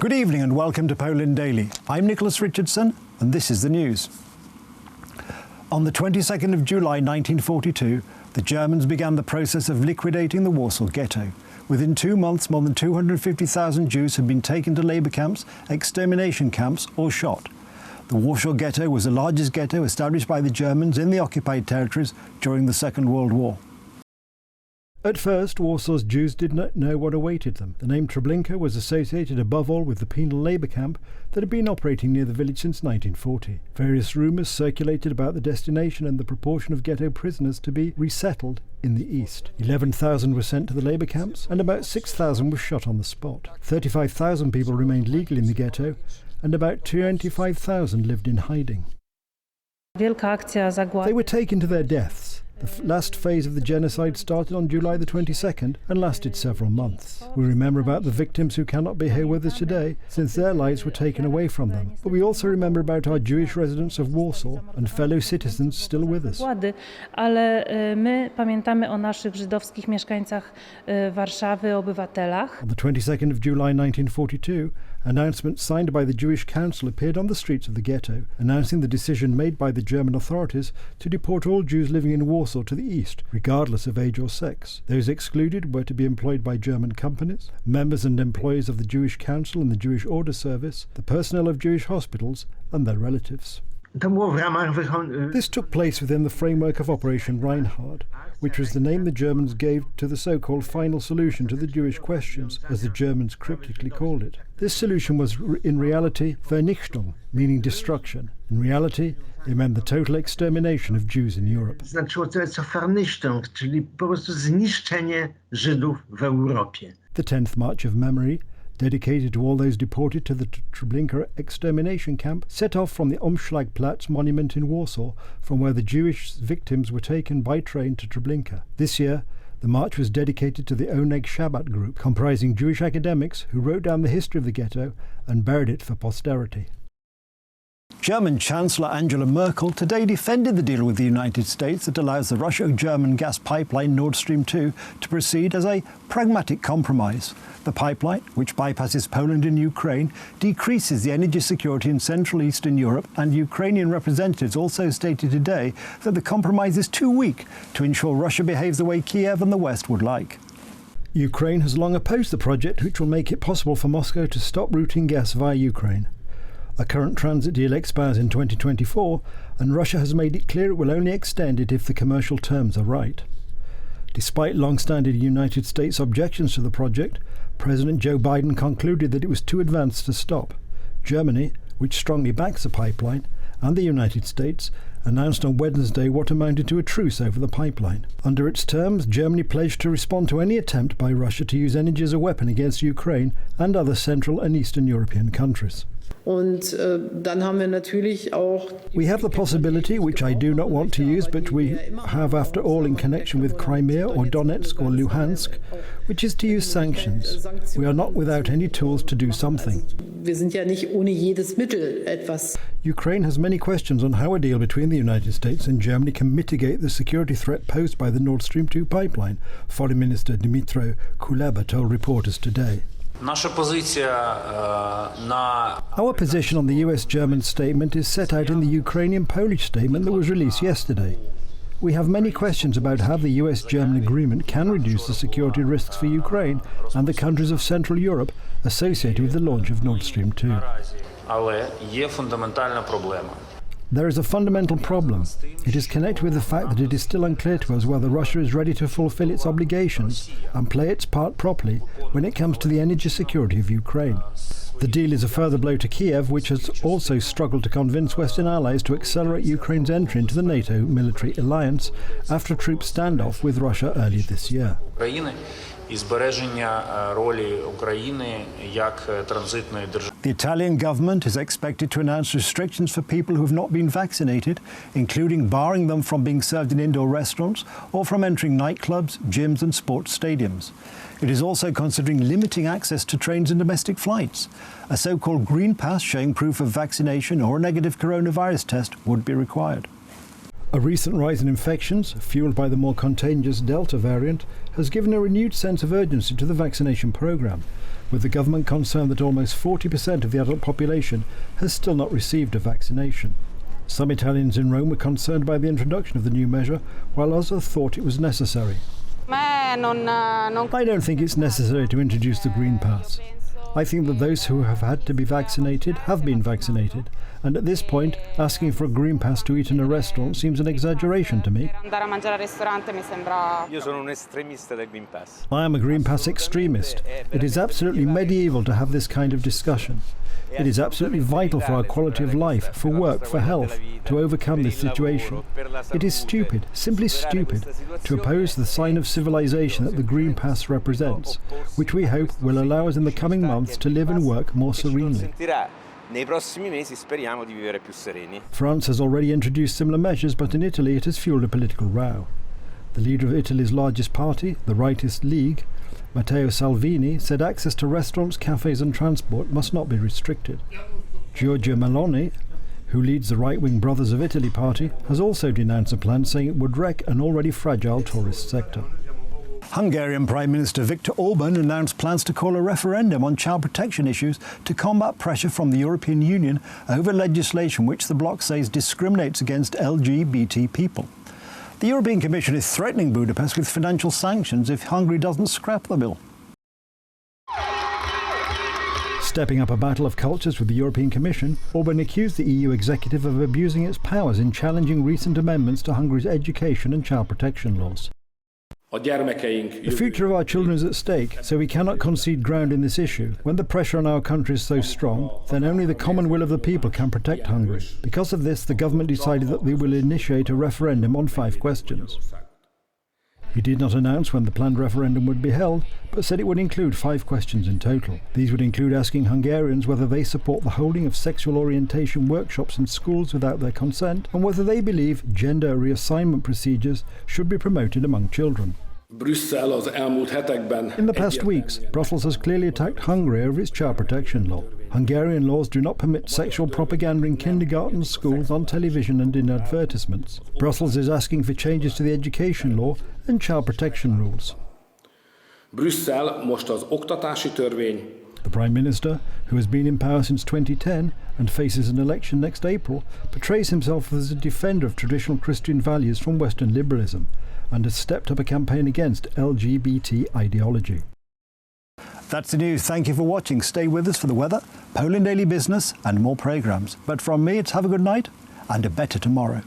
Good evening and welcome to Poland Daily. I'm Nicholas Richardson and this is the news. On the 22nd of July 1942, the Germans began the process of liquidating the Warsaw Ghetto. Within 2 months, more than 250,000 Jews had been taken to labour camps, extermination camps or shot. The Warsaw Ghetto was the largest ghetto established by the Germans in the occupied territories during the Second World War. At first, Warsaw's Jews did not know what awaited them. The name Treblinka was associated above all with the penal labour camp that had been operating near the village since 1940. Various rumours circulated about the destination and the proportion of ghetto prisoners to be resettled in the east. 11,000 were sent to the labour camps and about 6,000 were shot on the spot. 35,000 people remained legal in the ghetto and about 25,000 lived in hiding. They were taken to their deaths. The last phase of the genocide started on July the 22nd and lasted several months. We remember about the victims who cannot be here with us today since their lives were taken away from them. But we also remember about our Jewish residents of Warsaw and fellow citizens still with us. Ale my pamiętamy o naszych żydowskich mieszkańcach Warszawy, obywatelach. On the 22nd of July 1942, announcements signed by the Jewish Council appeared on the streets of the ghetto, announcing the decision made by the German authorities to deport all Jews living in Warsaw to the east, regardless of age or sex. Those excluded were to be employed by German companies, members and employees of the Jewish Council and the Jewish Order Service, the personnel of Jewish hospitals and their relatives. This took place within the framework of Operation Reinhard, which was the name the Germans gave to the so-called final solution to the Jewish questions, as the Germans cryptically called it. This solution was in reality Vernichtung, meaning destruction. In reality, it meant the total extermination of Jews in Europe. Znaczyło to co Vernichtung, czyli po prostu zniszczenie Żydów w Europie. The 10th March of Memory, dedicated to all those deported to the Treblinka extermination camp, set off from the Umschlagplatz monument in Warsaw, from where the Jewish victims were taken by train to Treblinka. This year, the march was dedicated to the Oneg Shabbat group, comprising Jewish academics who wrote down the history of the ghetto and buried it for posterity. German Chancellor Angela Merkel today defended the deal with the United States that allows the Russia-German gas pipeline Nord Stream 2 to proceed as a pragmatic compromise. The pipeline, which bypasses Poland and Ukraine, decreases the energy security in Central Eastern Europe, and Ukrainian representatives also stated today that the compromise is too weak to ensure Russia behaves the way Kiev and the West would like. Ukraine has long opposed the project, which will make it possible for Moscow to stop routing gas via Ukraine. A current transit deal expires in 2024, and Russia has made it clear it will only extend it if the commercial terms are right. Despite long-standing United States objections to the project, President Joe Biden concluded that it was too advanced to stop. Germany, which strongly backs the pipeline, and the United States announced on Wednesday what amounted to a truce over the pipeline. Under its terms, Germany pledged to respond to any attempt by Russia to use energy as a weapon against Ukraine and other Central and Eastern European countries. We have the possibility, which I do not want to use, but we have after all in connection with Crimea or Donetsk or Luhansk, which is to use sanctions. We are not without any tools to do something. Ukraine has many questions on how a deal between the United States and Germany can mitigate the security threat posed by the Nord Stream 2 pipeline, Foreign Minister Dmytro Kuleba told reporters today. Our position on the US-German statement is set out in the Ukrainian-Polish statement that was released yesterday. We have many questions about how the US-German agreement can reduce the security risks for Ukraine and the countries of Central Europe associated with the launch of Nord Stream 2. There is a fundamental problem. It is connected with the fact that it is still unclear to us whether Russia is ready to fulfill its obligations and play its part properly when it comes to the energy security of Ukraine. The deal is a further blow to Kiev, which has also struggled to convince Western allies to accelerate Ukraine's entry into the NATO military alliance after a troop standoff with Russia earlier this year. The Italian government is expected to announce restrictions for people who have not been vaccinated, including barring them from being served in indoor restaurants or from entering nightclubs, gyms and sports stadiums. It is also considering limiting access to trains and domestic flights. A so-called green pass showing proof of vaccination or a negative coronavirus test would be required. A recent rise in infections, fueled by the more contagious Delta variant, has given a renewed sense of urgency to the vaccination programme, with the government concerned that almost 40% of the adult population has still not received a vaccination. Some Italians in Rome were concerned by the introduction of the new measure, while others thought it was necessary. I don't think it's necessary to introduce the Green Pass. I think that those who have had to be vaccinated have been vaccinated, and at this point, asking for a Green Pass to eat in a restaurant seems an exaggeration to me. I am a Green Pass extremist. It is absolutely medieval to have this kind of discussion. It is absolutely vital for our quality of life, for work, for health, to overcome this situation. It is stupid, simply stupid, to oppose the sign of civilization that the Green Pass represents, which we hope will allow us in the coming months to live and work more serenely. France has already introduced similar measures, but in Italy it has fueled a political row. The leader of Italy's largest party, the rightist League, Matteo Salvini, said access to restaurants, cafes and transport must not be restricted. Giorgia Meloni, who leads the right-wing Brothers of Italy party, has also denounced the plan, saying it would wreck an already fragile tourist sector. Hungarian Prime Minister Viktor Orban announced plans to call a referendum on child protection issues to combat pressure from the European Union over legislation which the bloc says discriminates against LGBT people. The European Commission is threatening Budapest with financial sanctions if Hungary doesn't scrap the bill. Stepping up a battle of cultures with the European Commission, Orban accused the EU executive of abusing its powers in challenging recent amendments to Hungary's education and child protection laws. The future of our children is at stake, so we cannot concede ground in this issue. When the pressure on our country is so strong, then only the common will of the people can protect Hungary. Because of this, the government decided that they will initiate a referendum on 5 questions. He did not announce when the planned referendum would be held, but said it would include 5 questions in total. These would include asking Hungarians whether they support the holding of sexual orientation workshops in schools without their consent, and whether they believe gender reassignment procedures should be promoted among children. In the past weeks, Brussels has clearly attacked Hungary over its child protection law. Hungarian laws do not permit sexual propaganda in kindergartens, schools, on television and in advertisements. Brussels is asking for changes to the education law and child protection rules. The Prime Minister, who has been in power since 2010 and faces an election next April, portrays himself as a defender of traditional Christian values from Western liberalism and has stepped up a campaign against LGBT ideology. That's the news. Thank you for watching. Stay with us for the weather, Poland Daily Business and more programmes. But from me, it's have a good night and a better tomorrow.